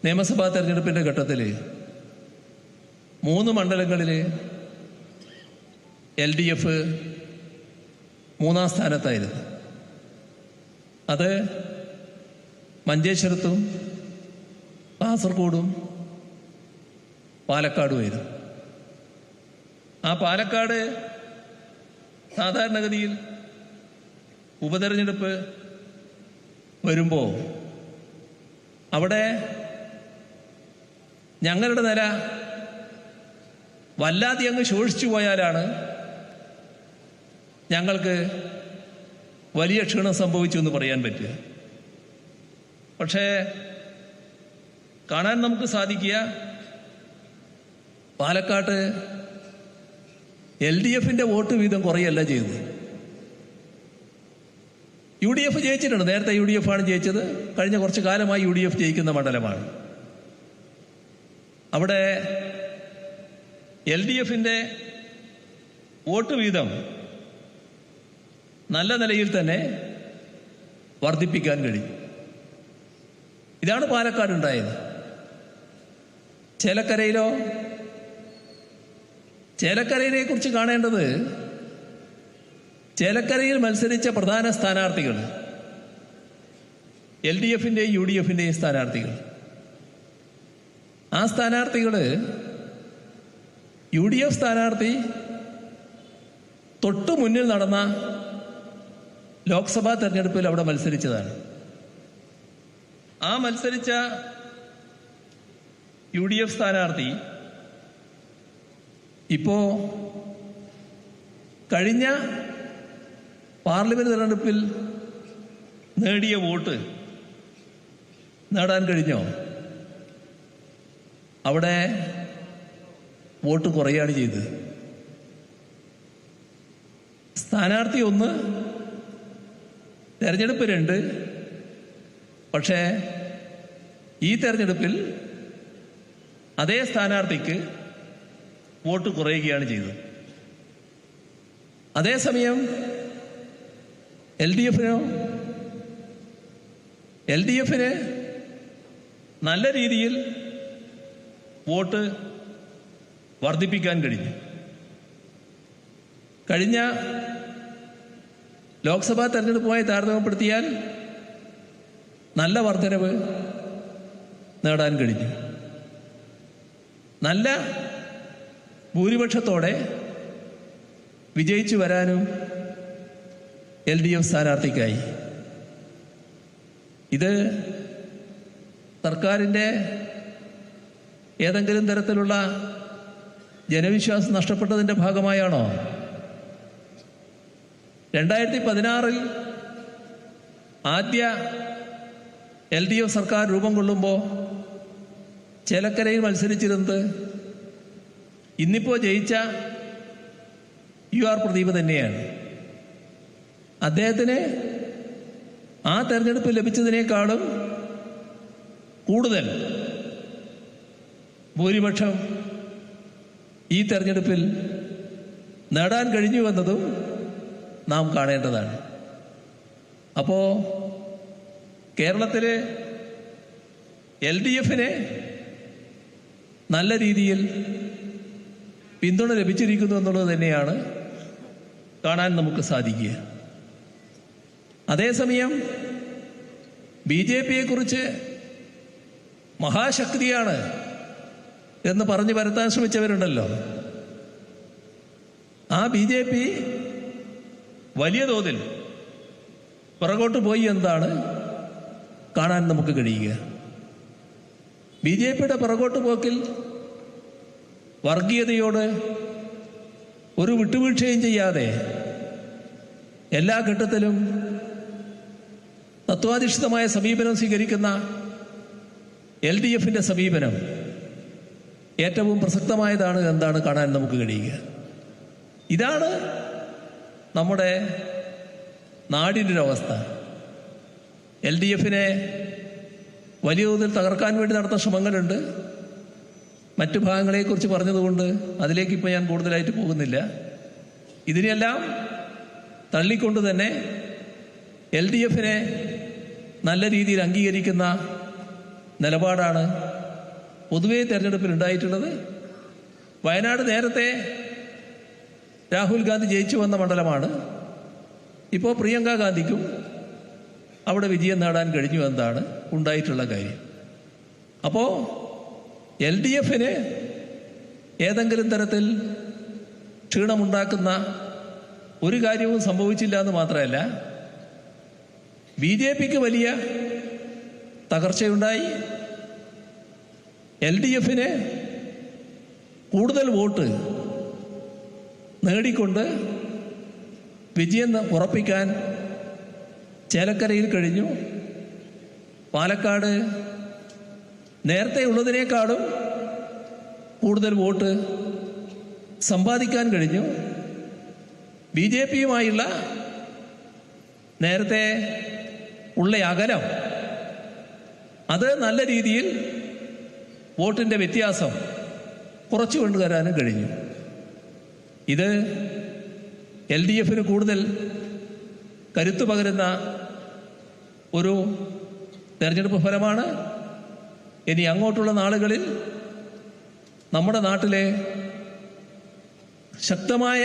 നിയമസഭാ തെരഞ്ഞെടുപ്പിൻ്റെ ഘട്ടത്തിൽ 3 മണ്ഡലങ്ങളിൽ LDF 3-ാം സ്ഥാനത്തായിരുന്നു. അത് മഞ്ചേശ്വരത്തും കാസർഗോഡും പാലക്കാടുമായിരുന്നു. ആ പാലക്കാട് സാധാരണഗതിയിൽ ഉപതെരഞ്ഞെടുപ്പ് വരുമ്പോൾ അവിടെ ഞങ്ങളുടെ നില വല്ലാതെ അങ്ങ് ശോഷിച്ചു പോയാലാണ് ഞങ്ങൾക്ക് വലിയ ക്ഷീണം സംഭവിച്ചു എന്ന് പറയാൻ പറ്റുക. പക്ഷേ കാണാൻ നമുക്ക് സാധിക്കുക, പാലക്കാട്ട് LDFന്റെ വോട്ട് വീതം കുറയല്ല ചെയ്തത്. UDF ജയിച്ചിട്ടുണ്ട്. നേരത്തെ UDF ആണ് ജയിച്ചത്. കഴിഞ്ഞ കുറച്ചു കാലമായി UDF ജയിക്കുന്ന മണ്ഡലമാണ്. അവിടെ LDFന്റെ വോട്ട് വീതം നല്ല നിലയിൽ തന്നെ വർദ്ധിപ്പിക്കാൻ കഴിയും. ഇതാണ് പാലക്കാട് ഉണ്ടായത്. ചേലക്കരയിലോ? ചേലക്കരയെ കുറിച്ച് കാണേണ്ടത്, ചേലക്കരയിൽ മത്സരിച്ച പ്രധാന സ്ഥാനാർത്ഥികൾ LDFന്റെയും UDFന്റെയും സ്ഥാനാർത്ഥികൾ. ആ സ്ഥാനാർത്ഥികൾ UDF സ്ഥാനാർത്ഥി തൊട്ടു മുന്നിൽ നടന്ന ലോക്സഭാ തെരഞ്ഞെടുപ്പിൽ അവിടെ മത്സരിച്ചതാണ്. ആ മത്സരിച്ച UDF സ്ഥാനാർത്ഥി ഇപ്പോ കഴിഞ്ഞ പാർലമെന്റ് തെരഞ്ഞെടുപ്പിൽ നേടിയ വോട്ട് നേടാൻ കഴിഞ്ഞോ? അവിടെ വോട്ട് കുറയാണ് ചെയ്തത്. സ്ഥാനാർത്ഥി 1, തെരഞ്ഞെടുപ്പ് 2. പക്ഷേ ഈ തെരഞ്ഞെടുപ്പിൽ അതേ സ്ഥാനാർത്ഥിക്ക് വോട്ട് കുറയുകയാണ് ചെയ്തത്. അതേസമയം LDFന് നല്ല രീതിയിൽ വോട്ട് വർദ്ധിപ്പിക്കാൻ കഴിഞ്ഞു. കഴിഞ്ഞ ലോക്സഭാ തെരഞ്ഞെടുപ്പുമായി താരതമ്യപ്പെടുത്തിയാൽ നല്ല വർധനവ് നേടാൻ കഴിഞ്ഞു. നല്ല ഭൂരിപക്ഷത്തോടെ വിജയിച്ചു വരാനും LDF സ്ഥാനാർത്ഥിക്കായി. ഇത് സർക്കാരിൻ്റെ ഏതെങ്കിലും തരത്തിലുള്ള ജനവിശ്വാസം നഷ്ടപ്പെട്ടതിൻ്റെ ഭാഗമായാണോ? 2016 ആദ്യ LDF സർക്കാർ രൂപം കൊള്ളുമ്പോൾ ചേലക്കരയിൽ മത്സരിച്ചിരുന്നത് ഇന്നിപ്പോൾ ജയിച്ച UR പ്രദീപ് തന്നെയാണ്. അദ്ദേഹത്തിന് ആ തെരഞ്ഞെടുപ്പ് ലഭിച്ചതിനേക്കാളും കൂടുതൽ ഭൂരിപക്ഷം ഈ തെരഞ്ഞെടുപ്പിൽ നേടാൻ കഴിഞ്ഞുവെന്നതും നാം കാണേണ്ടതാണ്. അപ്പോൾ കേരളത്തിൽ LDFന് നല്ല രീതിയിൽ പിന്തുണ ലഭിച്ചിരിക്കുന്നു എന്നുള്ളത് തന്നെയാണ് കാണാൻ നമുക്ക് സാധിക്കുക. അതേസമയം BJPയെക്കുറിച്ച് മഹാശക്തിയാണ് എന്ന് പറഞ്ഞു വരുത്താൻ ശ്രമിച്ചവരുണ്ടല്ലോ. ആ BJP വലിയ തോതിൽ പുറകോട്ട് പോയി എന്നതാണ് കാണാൻ നമുക്ക് കഴിയുക. BJPയുടെ പുറകോട്ട് പോക്കിൽ വർഗീയതയോട് ഒരു വിട്ടുവീഴ്ചയും ചെയ്യാതെ എല്ലാ ഘട്ടത്തിലും തത്വാധിഷ്ഠിതമായ സമീപനം സ്വീകരിക്കുന്ന LDFന്റെ സമീപനം ഏറ്റവും പ്രസക്തമായതാണ് എന്താണ് കാണാൻ നമുക്ക് കഴിയുക. ഇതാണ് നമ്മുടെ നാടിൻ്റെ ഒരവസ്ഥ. LDFനെ വലിയ തോതിൽ തകർക്കാൻ വേണ്ടി നടത്തുന്ന ശ്രമങ്ങളുണ്ട്. മറ്റു ഭാഗങ്ങളെക്കുറിച്ച് പറഞ്ഞതുകൊണ്ട് അതിലേക്കിപ്പോൾ ഞാൻ കൂടുതലായിട്ട് പോകുന്നില്ല. ഇതിനെല്ലാം തള്ളിക്കൊണ്ട് തന്നെ LDFനെ നല്ല രീതിയിൽ അംഗീകരിക്കുന്ന നിലപാടാണ് പൊതുവേ തെരഞ്ഞെടുപ്പിൽ ഉണ്ടായിട്ടുള്ളത്. വയനാട് നേരത്തെ രാഹുൽ ഗാന്ധി ജയിച്ചു വന്ന മണ്ഡലമാണ്. ഇപ്പോൾ പ്രിയങ്ക ഗാന്ധിക്കും അവിടെ വിജയം നേടാൻ കഴിഞ്ഞു എന്നതാണ് ഉണ്ടായിട്ടുള്ള കാര്യം. അപ്പോൾ LDFന് ഏതെങ്കിലും തരത്തിൽ ക്ഷീണമുണ്ടാക്കുന്ന ഒരു കാര്യവും സംഭവിച്ചില്ല എന്ന് മാത്രമല്ല, BJPക്ക് വലിയ തകർച്ചയുണ്ടായി. LDFന് കൂടുതൽ വോട്ട് നേടിക്കൊണ്ട് വിജയം ഉറപ്പിക്കാൻ ചേലക്കരയിൽ കഴിഞ്ഞു. പാലക്കാട് നേരത്തെ ഉള്ളതിനേക്കാളും കൂടുതൽ വോട്ട് സമ്പാദിക്കാൻ കഴിഞ്ഞു. BJPയുമായുള്ള നേരത്തെ ഉള്ള അകലം, അത് നല്ല രീതിയിൽ വോട്ടിൻ്റെ വ്യത്യാസം കുറച്ചു കൊണ്ടുവരാനും കഴിഞ്ഞു. ഇത് LDFന് കൂടുതൽ കരുത്തു പകരുന്ന ഒരു തെരഞ്ഞെടുപ്പ് ഫലമാണ്. ഇനി അങ്ങോട്ടുള്ള നാളുകളിൽ നമ്മുടെ നാട്ടിലെ ശക്തമായ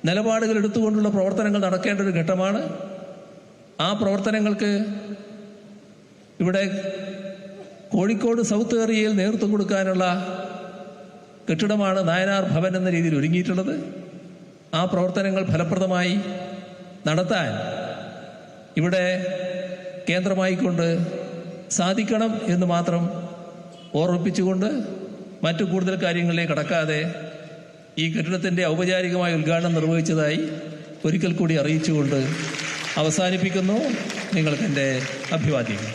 നിലപാടുകൾ എടുത്തുകൊണ്ടുള്ള പ്രവർത്തനങ്ങൾ നടക്കേണ്ട ഒരു ഘട്ടമാണ്. ആ പ്രവർത്തനങ്ങൾക്ക് ഇവിടെ കോഴിക്കോട് സൗത്ത് ഏരിയയിൽ നേതൃത്വം കൊടുക്കാനുള്ള കെട്ടിടമാണ് നായനാർ ഭവൻ എന്ന രീതിയിൽ ഒരുങ്ങിയിട്ടുള്ളത്. ആ പ്രവർത്തനങ്ങൾ ഫലപ്രദമായി നടത്താൻ ഇവിടെ കേന്ദ്രമായിക്കൊണ്ട് സാധിക്കണം എന്ന് മാത്രം ഓർമ്മിപ്പിച്ചുകൊണ്ട് മറ്റു കൂടുതൽ കാര്യങ്ങളിലേക്ക് കടക്കാതെ ഈ കെട്ടിടത്തിൻ്റെ ഔപചാരികമായ ഉദ്ഘാടനം നിർവഹിച്ചതായി ഒരിക്കൽ കൂടി അറിയിച്ചുകൊണ്ട് അവസാനിപ്പിക്കുന്നു. നിങ്ങൾക്ക് എൻ്റെ അഭിവാദ്യങ്ങൾ.